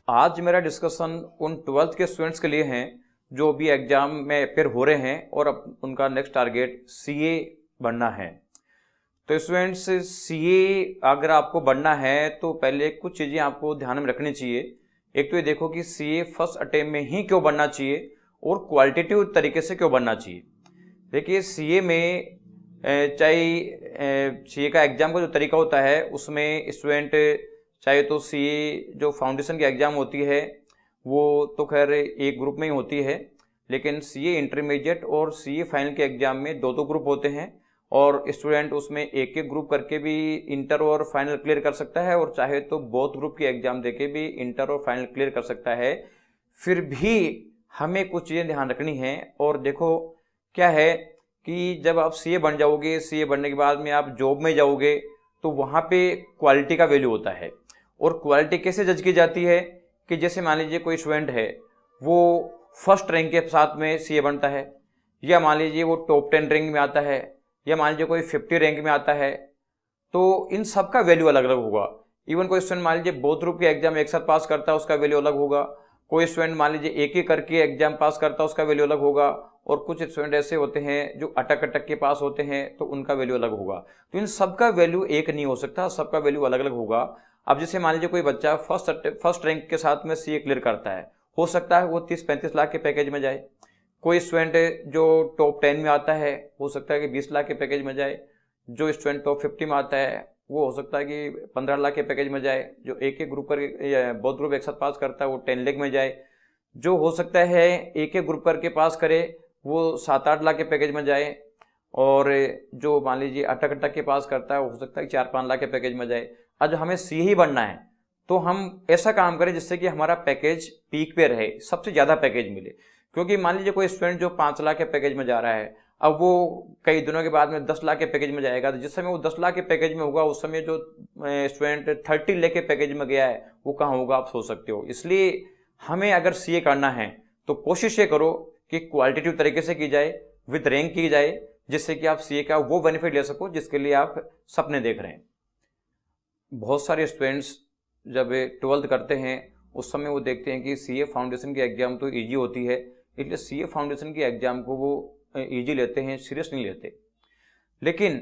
आज मेरा डिस्कशन उन 12th के स्टूडेंट्स के लिए हैं जो भी एग्जाम में अपेयर हो रहे हैं और अब उनका नेक्स्ट टारगेट सीए बनना है। तो स्टूडेंट्स, सीए अगर आपको बनना है तो पहले कुछ चीज़ें आपको ध्यान में रखनी चाहिए। एक तो ये देखो कि सीए फर्स्ट अटेम्प्ट में ही क्यों बनना चाहिए और क्वालिटेटिव तरीके से क्यों बनना चाहिए। देखिए, सीए में चाहे सीए का एग्ज़ाम का जो तरीका होता है उसमें स्टूडेंट चाहे तो सीए जो फाउंडेशन की एग्ज़ाम होती है वो तो खैर एक ग्रुप में ही होती है, लेकिन सीए इंटरमीडिएट और सीए फाइनल के एग्ज़ाम में दो ग्रुप होते हैं और स्टूडेंट उसमें एक एक ग्रुप करके भी इंटर और फाइनल क्लियर कर सकता है और चाहे तो बोथ ग्रुप की एग्ज़ाम देके भी इंटर और फाइनल क्लियर कर सकता है। फिर भी हमें कुछ चीज़ें ध्यान रखनी है। और देखो क्या है कि जब आप सीए बन जाओगे, सीए बनने के बाद में आप जॉब में जाओगे तो वहाँ पे क्वालिटी का वैल्यू होता है। और क्वालिटी कैसे जज की जाती है कि जैसे मान लीजिए कोई स्टूडेंट है वो फर्स्ट रैंक के साथ में सीए बनता है, या मान लीजिए वो टॉप 10 रैंक में आता है, या मान लीजिए कोई 50 रैंक में आता है, तो इन सब का वैल्यू अलग अलग होगा। इवन कोई स्टूडेंट मान लीजिए बोथ ग्रुप की एग्जाम एक साथ पास करता है, उसका वैल्यू अलग होगा। कोई स्टूडेंट मान लीजिए एक ही करके एग्जाम पास करता है, उसका वैल्यू अलग होगा। और कुछ स्टूडेंट ऐसे होते हैं जो अटक अटक के पास होते हैं तो उनका वैल्यू अलग होगा। तो इन सबका वैल्यू एक नहीं हो सकता, सबका वैल्यू अलग अलग होगा। अब जैसे मान लीजिए कोई बच्चा फर्स्ट रैंक के साथ में सीए क्लियर करता है, हो सकता है वो 30-35 लाख के पैकेज में जाए। कोई स्टूडेंट जो टॉप 10 में आता है हो सकता है कि 20 लाख के पैकेज में जाए। जो स्टूडेंट टॉप 50 में आता है वो हो सकता है कि 15 लाख के पैकेज में जाए। जो एक एक ग्रुप कर बहुत ग्रुप एक साथ पास करता है वो 10 लाख में जाए। जो हो सकता है एक एक ग्रुप करके पास करे वो 7-8 लाख के पैकेज में जाए। और जो मान लीजिए अटक अटक के पास करता है वो हो सकता है कि 4-5 लाख के पैकेज में जाए। आज हमें सी ही बनना है तो हम ऐसा काम करें जिससे कि हमारा पैकेज पीक पे रहे, सबसे ज़्यादा पैकेज मिले। क्योंकि मान लीजिए कोई स्टूडेंट जो 5 लाख के पैकेज में जा रहा है, अब वो कई दिनों के बाद में 10 लाख के पैकेज में जाएगा, तो जिस समय वो 10 लाख के पैकेज में होगा उस समय जो स्टूडेंट 30 लाख के पैकेज में गया है वो कहाँ होगा आप सोच सकते हो। इसलिए हमें अगर सीए करना है तो कोशिश ये करो कि क्वालिटेटिव तरीके से की जाए, विद रैंक की जाए, जिससे कि आप सीए का वो बेनिफिट ले सको जिसके लिए आप सपने देख रहे हैं। बहुत सारे स्टूडेंट्स जब 12th करते हैं उस समय वो देखते हैं कि सीए फाउंडेशन की एग्ज़ाम तो इजी होती है, इसलिए सीए फाउंडेशन की एग्ज़ाम को वो इजी लेते हैं, सीरियस नहीं लेते। लेकिन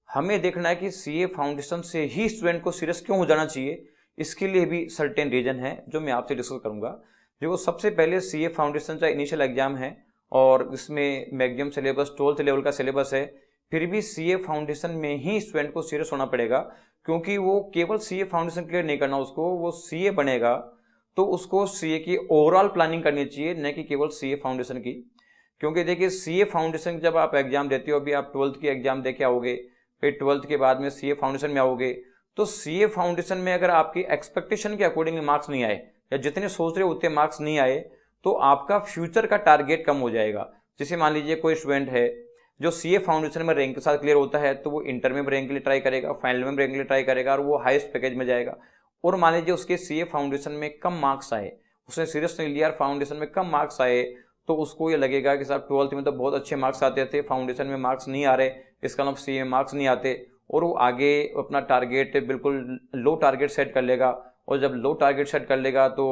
हमें देखना है कि सीए फाउंडेशन से ही स्टूडेंट को सीरियस क्यों हो जाना चाहिए। इसके लिए भी सर्टेन रीजन है जो मैं आपसे डिस्कस करूंगा। देखो, सबसे पहले सीए फाउंडेशन का इनिशियल एग्जाम है और इसमें मैक्सिमम सिलेबस 12th लेवल का सिलेबस है। फिर भी सीए फाउंडेशन में ही स्टूडेंट को सीरियस होना पड़ेगा, क्योंकि वो केवल सीए फाउंडेशन क्लियर नहीं करना, उसको वो सीए बनेगा तो उसको सीए की ओवरऑल प्लानिंग करनी चाहिए, न कि केवल सीए फाउंडेशन की। क्योंकि देखिए, सीए फाउंडेशन जब आप एग्जाम देते हो, अभी आप 12th की एग्जाम दे के आओगे, फिर 12th के बाद में सीए फाउंडेशन में आओगे, तो सीए फाउंडेशन में अगर आपकी एक्सपेक्टेशन के अकॉर्डिंग मार्क्स नहीं आए या जितने सोच रहे उतने मार्क्स नहीं आए तो आपका फ्यूचर का टारगेट कम हो जाएगा। जैसे मान लीजिए कोई स्टूडेंट है जो सीए फाउंडेशन में रैंक के साथ क्लियर होता है तो वो इंटर में रैंक के लिए ट्राई करेगा, फाइनल में रैंक के लिए ट्राई करेगा और वो हाईएस्ट पैकेज में जाएगा। और मान लीजिए उसके सीए फाउंडेशन में कम मार्क्स आए, उसने सीरियस नहीं लिया, फाउंडेशन में कम मार्क्स आए, तो उसको ये लगेगा कि साहब 12th में तो बहुत अच्छे मार्क्स आते थे, फाउंडेशन में मार्क्स नहीं आ रहे, इसका मतलब सीए में मार्क्स नहीं आते, और वो आगे अपना टारगेट बिल्कुल लो टारगेट सेट कर लेगा। और जब लो टारगेट सेट कर लेगा तो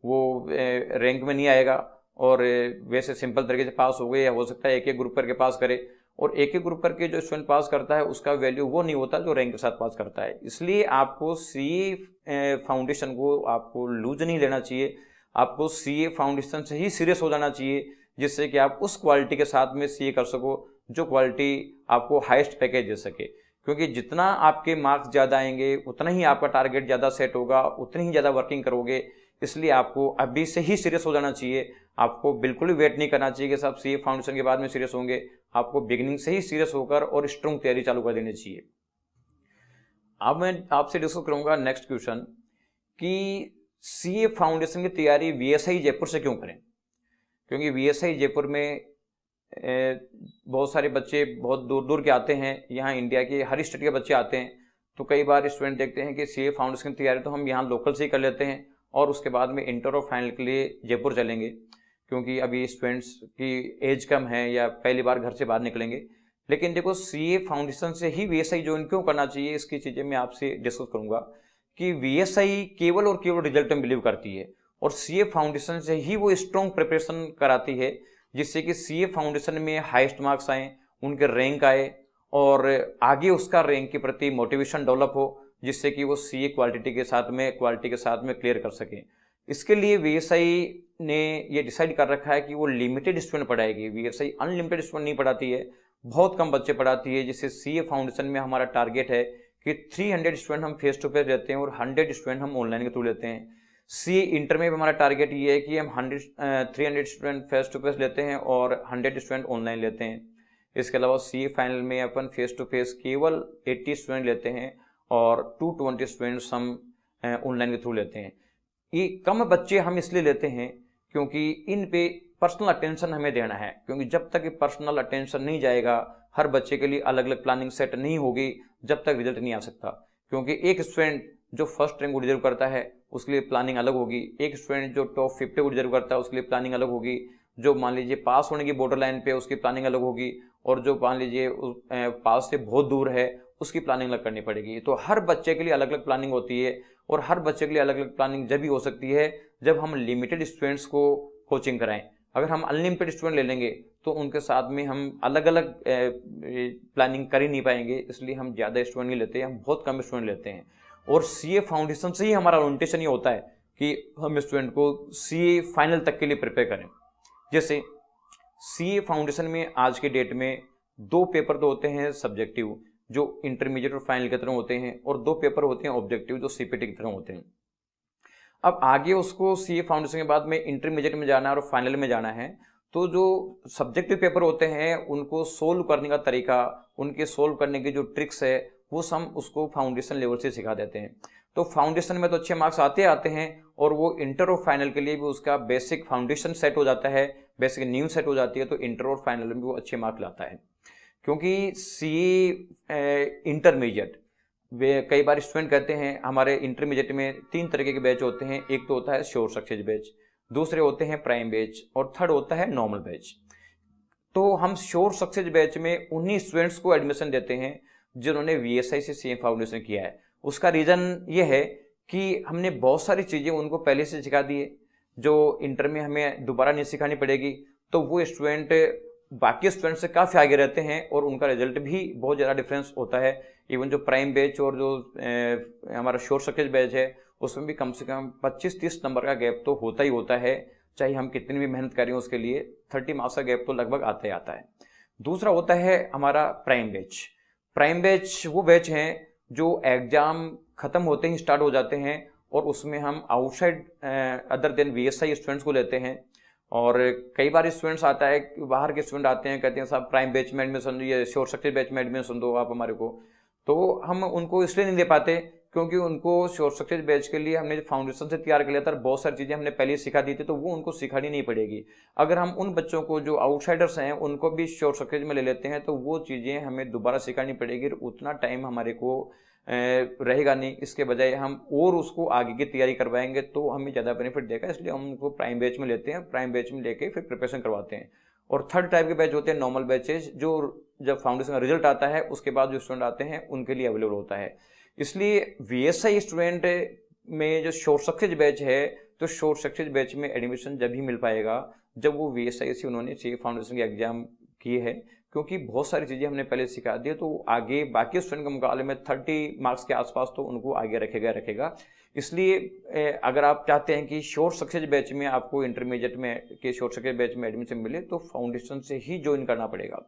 वो रैंक में नहीं आएगा और वैसे सिंपल तरीके से पास हो गए, या हो सकता है एक एक ग्रुप करके पास करे। और एक एक ग्रुप करके जो स्टूडेंट पास करता है उसका वैल्यू वो नहीं होता जो रैंक के साथ पास करता है। इसलिए आपको सीए फाउंडेशन को आपको लूज नहीं लेना चाहिए, आपको सीए फाउंडेशन से ही सीरियस हो जाना चाहिए, जिससे कि आप उस क्वालिटी के साथ में सीए कर सको जो क्वालिटी आपको हाईएस्ट पैकेज दे सके। क्योंकि जितना आपके मार्क्स ज़्यादा आएंगे उतना ही आपका टारगेट ज़्यादा सेट होगा, उतनी ही ज़्यादा वर्किंग करोगे। इसलिए आपको अभी से ही सीरियस हो जाना चाहिए, आपको बिल्कुल भी वेट नहीं करना चाहिए कि साहब सीए फाउंडेशन के बाद में सीरियस होंगे। आपको बिगिनिंग से ही सीरियस होकर और स्ट्रॉन्ग तैयारी चालू कर देनी चाहिए। अब मैं आपसे डिस्कस करूंगा नेक्स्ट क्वेश्चन कि सीए फाउंडेशन की तैयारी वीएसआई जयपुर से क्यों करें। क्योंकि वीएसआई जयपुर में बहुत सारे बच्चे बहुत दूर दूर के आते हैं, यहाँ इंडिया के हर स्टेट के बच्चे आते हैं। तो कई बार स्टूडेंट देखते हैं कि सीए फाउंडेशन की तैयारी तो हम यहाँ लोकल से ही कर लेते हैं और उसके बाद में इंटर और फाइनल के लिए जयपुर चलेंगे, क्योंकि अभी स्टूडेंट्स की एज कम है या पहली बार घर से बाहर निकलेंगे। लेकिन देखो, सीए फाउंडेशन से ही वीएसआई ज्वाइन क्यों करना चाहिए, इसकी चीज़ें मैं आपसे डिस्कस करूंगा। कि वीएसआई केवल और केवल रिजल्ट में बिलीव करती है, और सीए फाउंडेशन से ही वो स्ट्रॉन्ग प्रिपरेशन कराती है, जिससे कि सीए फाउंडेशन में हाईएस्ट मार्क्स आए, उनके रैंक आए और आगे उसका रैंक के प्रति मोटिवेशन डेवलप हो, जिससे कि वो सीए क्वालिटी के साथ में क्लियर कर सकें। इसके लिए वीएसआई ने ये डिसाइड कर रखा है कि वो लिमिटेड स्टूडेंट पढ़ाएगी। वीएसआई अनलिमिटेड स्टूडेंट नहीं पढ़ाती है, बहुत कम बच्चे पढ़ाती है। जिससे सीए फाउंडेशन में हमारा टारगेट है कि 300 स्टूडेंट हम फेस टू फेस लेते हैं और 100 स्टूडेंट हम ऑनलाइन के थ्रू लेते हैं। सीए इंटर में भी हमारा टारगेट ये है कि हम 300 स्टूडेंट फेस टू फेस लेते हैं और 100 स्टूडेंट ऑनलाइन लेते हैं। इसके अलावा सीए फाइनल में अपन फेस टू फेस केवल 80 स्टूडेंट लेते हैं और 220 स्टूडेंट्स हम ऑनलाइन के थ्रू लेते हैं। ये कम बच्चे हम इसलिए लेते हैं क्योंकि इन पे पर्सनल अटेंशन हमें देना है, क्योंकि जब तक पर्सनल अटेंशन नहीं जाएगा, हर बच्चे के लिए अलग अलग प्लानिंग सेट नहीं होगी, जब तक रिजल्ट नहीं आ सकता। क्योंकि एक स्टूडेंट जो फर्स्ट रैंक को डिजर्व करता है उसके लिए प्लानिंग अलग होगी, एक स्टूडेंट जो टॉप 50 को डिजर्व करता है उसके लिए प्लानिंग अलग होगी, जो मान लीजिए पास होने की बॉर्डर लाइन पे उसकी प्लानिंग अलग होगी, और जो मान लीजिए पास से बहुत दूर है उसकी प्लानिंग अलग करनी पड़ेगी। तो हर बच्चे के लिए अलग अलग प्लानिंग होती है, और हर बच्चे के लिए अलग अलग प्लानिंग जब भी हो सकती है जब हम लिमिटेड स्टूडेंट्स को कोचिंग कराएं। अगर हम अनलिमिटेड स्टूडेंट ले लेंगे तो उनके साथ में हम अलग अलग प्लानिंग कर ही नहीं पाएंगे, इसलिए हम ज़्यादा स्टूडेंट नहीं लेते, हम बहुत कम स्टूडेंट लेते हैं। और सीए फाउंडेशन से ही हमारा ओरिएंटेशन ये होता है कि हम स्टूडेंट को सीए फाइनल तक के लिए प्रिपेयर करें। जैसे सीए फाउंडेशन में आज के डेट में 2 पेपर तो होते हैं सब्जेक्टिव जो इंटरमीडिएट और फाइनल की तरह होते हैं, और 2 पेपर होते हैं ऑब्जेक्टिव जो सीपीटी की तरह होते हैं। अब आगे उसको सीए फाउंडेशन के बाद में इंटरमीडिएट में जाना है और फाइनल में जाना है, तो जो सब्जेक्टिव पेपर होते हैं उनको सोल्व करने का तरीका, उनके सोल्व करने की जो ट्रिक्स है वो हम उसको फाउंडेशन लेवल से सिखा देते हैं। तो फाउंडेशन में तो अच्छे मार्क्स आते हैं, और वो इंटर और फाइनल के लिए भी उसका बेसिक फाउंडेशन सेट हो जाता है, बेसिक नींव सेट हो जाती है, तो इंटर और फाइनल में वो अच्छे मार्क्स लाता है। क्योंकि सीए इंटरमीडिएट कई बार स्टूडेंट कहते हैं हमारे इंटरमीडिएट में 3 तरीके के बैच होते हैं, एक तो होता है श्योर सक्सेस बैच, दूसरे होते हैं प्राइम बैच, और थर्ड होता है नॉर्मल बैच। तो हम श्योर सक्सेस बैच में उन्हीं स्टूडेंट्स को एडमिशन देते हैं जिन्होंने वीएसआई से सीए फाउंडेशन किया है। उसका रीज़न ये है कि हमने बहुत सारी चीज़ें उनको पहले से सिखा दी है जो इंटर में हमें दोबारा नहीं सिखानी पड़ेगी, तो वो स्टूडेंट बाकी स्टूडेंट से काफ़ी आगे रहते हैं और उनका रिजल्ट भी बहुत ज़्यादा डिफरेंस होता है। इवन जो प्राइम बैच और जो हमारा श्योर सक्सेस बैच है उसमें भी कम से कम 25-30 नंबर का गैप तो होता ही होता है, चाहे हम कितनी भी मेहनत करें उसके लिए 30 मार्क्स का गैप तो लगभग आता ही आता है। दूसरा होता है हमारा प्राइम बैच। प्राइम बैच वो बैच हैं जो एग्ज़ाम ख़त्म होते ही स्टार्ट हो जाते हैं, और उसमें हम outside other than VSI students को लेते हैं। और कई बार स्टूडेंट्स आता है, बाहर के स्टूडेंट आते हैं, कहते हैं साहब प्राइम बैच में एडमिशन, ये श्योर सक्सेस बैच में एडमिशन दो आप हमारे को। तो हम उनको इसलिए नहीं दे पाते क्योंकि उनको श्योर सक्सेस बैच के लिए हमने फाउंडेशन से तैयार कर लिया था, बहुत सारी चीज़ें हमने पहले ही सिखा दी थी, तो वो उनको सिखानी नहीं पड़ेगी। अगर हम उन बच्चों को जो आउटसाइडर्स हैं उनको भी श्योर सक्सेस में ले लेते हैं तो वो चीज़ें हमें दोबारा सिखानी पड़ेगी, उतना टाइम हमारे को रहेगा नहीं। इसके बजाय हम और उसको आगे की तैयारी करवाएंगे तो हमें ज़्यादा बेनिफिट देगा, इसलिए हम उनको प्राइम बैच में लेते हैं, प्राइम बैच में लेके फिर प्रिपरेशन करवाते हैं। और थर्ड टाइप के बैच होते हैं नॉर्मल बैचेज, जो जब फाउंडेशन का रिजल्ट आता है उसके बाद जो स्टूडेंट आते हैं उनके लिए अवेलेबल होता है। इसलिए वीएसआई स्टूडेंट में जो श्योर सक्सेस बैच है, तो श्योर सक्सेस बैच में एडमिशन जब ही मिल पाएगा जब वो वीएसआई से उन्होंने सीए फाउंडेशन के एग्जाम किए हैं, क्योंकि बहुत सारी चीज़ें हमने पहले सिखा दी है, तो आगे बाकी स्टूडेंट के मुकाबले में 30 मार्क्स के आसपास तो उनको आगे रखेगा। इसलिए अगर आप चाहते हैं कि श्योर सक्सेस बैच में आपको इंटरमीडिएट में के श्योर सक्सेस बैच में एडमिशन मिले तो फाउंडेशन से ही ज्वाइन करना पड़ेगा,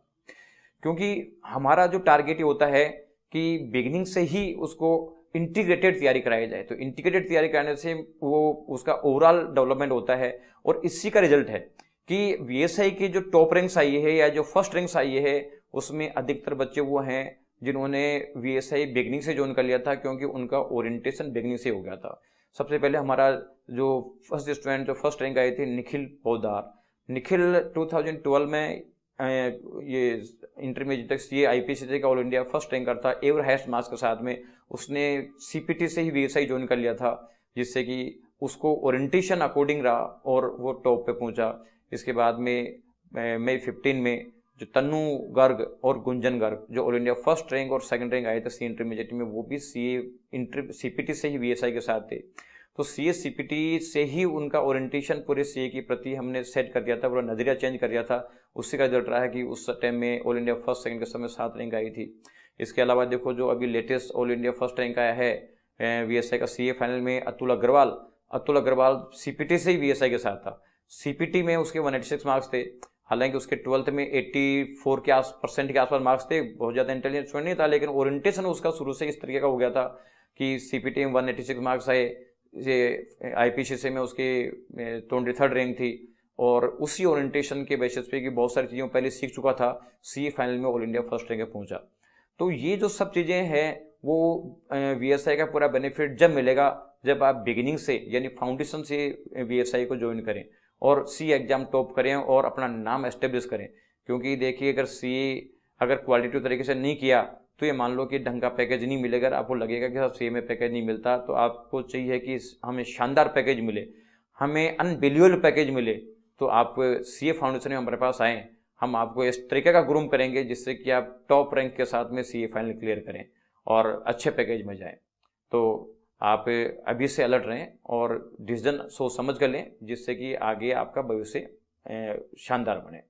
क्योंकि हमारा जो टारगेट ये होता है कि बिगिनिंग से ही उसको इंटीग्रेटेड तैयारी कराई जाए। तो इंटीग्रेटेड तैयारी कराने से वो उसका ओवरऑल डेवलपमेंट होता है, और इसी का रिजल्ट है कि वीएसआई की जो टॉप रैंक्स आई है या जो फर्स्ट रैंक्स आई है उसमें अधिकतर बच्चे वो हैं जिन्होंने वीएसआई बिगनिंग से ज्वाइन कर लिया था, क्योंकि उनका ओरिएंटेशन बिगनिंग से हो गया था। सबसे पहले हमारा जो फर्स्ट स्टूडेंट जो फर्स्ट रैंक आए थे निखिल पोदार, निखिल 2012 में ये इंटरमीडिएट तक सीए आईपीसीसी का ऑल इंडिया फर्स्ट रैंकर था, एवर हाईएस्ट मार्क्स के साथ में। उसने सीपीटी से ही वीएसआई ज्वाइन कर लिया था, जिससे कि उसको ओरिएंटेशन अकॉर्डिंग रहा और वो टॉप पे पहुंचा। इसके बाद में मई 15 में जो तन्नू गर्ग और गुंजन गर्ग जो ऑल इंडिया फर्स्ट रैंक और सेकंड रैंक आए थे सी इंटरमीडिएट में, वो भी सीपीटी से ही वीएसआई के साथ थे। तो CA CPT से ही उनका ओरिएंटेशन पूरे CA की प्रति हमने सेट कर दिया था, पूरा नजरिया चेंज कर दिया था। उससे का रिजल्ट रहा है कि उस टाइम में ऑल इंडिया फर्स्ट सेकंड के समय 7 रैंक आई थी। इसके अलावा देखो जो अभी latest all India first rank आया है VSI का CA फाइनल में, अतुल अग्रवाल CPT से ही VSI के साथ था। CPT में उसके 186 मार्क्स थे, हालांकि उसके 12th में 84% के आसपास मार्क्स थे। बहुत ज़्यादा इंटेलिजेंट स्टूडेंट नहीं था, लेकिन ओरिएंटेशन उसका शुरू से इस तरीके का हो गया था कि CPT में 186 मार्क्स आए, ये IPCC में उसकी 23rd रैंक थी, और उसी ओरिएंटेशन के बेसिस पे कि बहुत सारी चीज़ें पहले सीख चुका था, CA फाइनल में ऑल इंडिया फर्स्ट रैंक पहुंचा। तो ये जो सब चीज़ें हैं वो VSI का पूरा बेनिफिट जब मिलेगा जब आप बिगिनिंग से यानी फाउंडेशन से VSI को ज्वाइन करें और CA एग्जाम टॉप करें और अपना नाम एस्टेब्लिश करें। क्योंकि देखिए अगर CA अगर क्वालिटी तरीके से नहीं किया तो ये मान लो कि ढंग का पैकेज नहीं मिलेगा, आपको लगेगा कि CA में पैकेज नहीं मिलता, तो आपको चाहिए कि हमें शानदार पैकेज मिले, हमें अनबिलीवेबल पैकेज मिले, तो आप CA फाउंडेशन में हमारे पास आएँ, हम आपको इस तरीके का ग्रूम करेंगे जिससे कि आप टॉप रैंक के साथ में CA फाइनल क्लियर करें और अच्छे पैकेज में जाएं। तो आप अभी से अलर्ट रहें और डिसीजन सोच समझ कर लें जिससे कि आगे आपका भविष्य शानदार बने।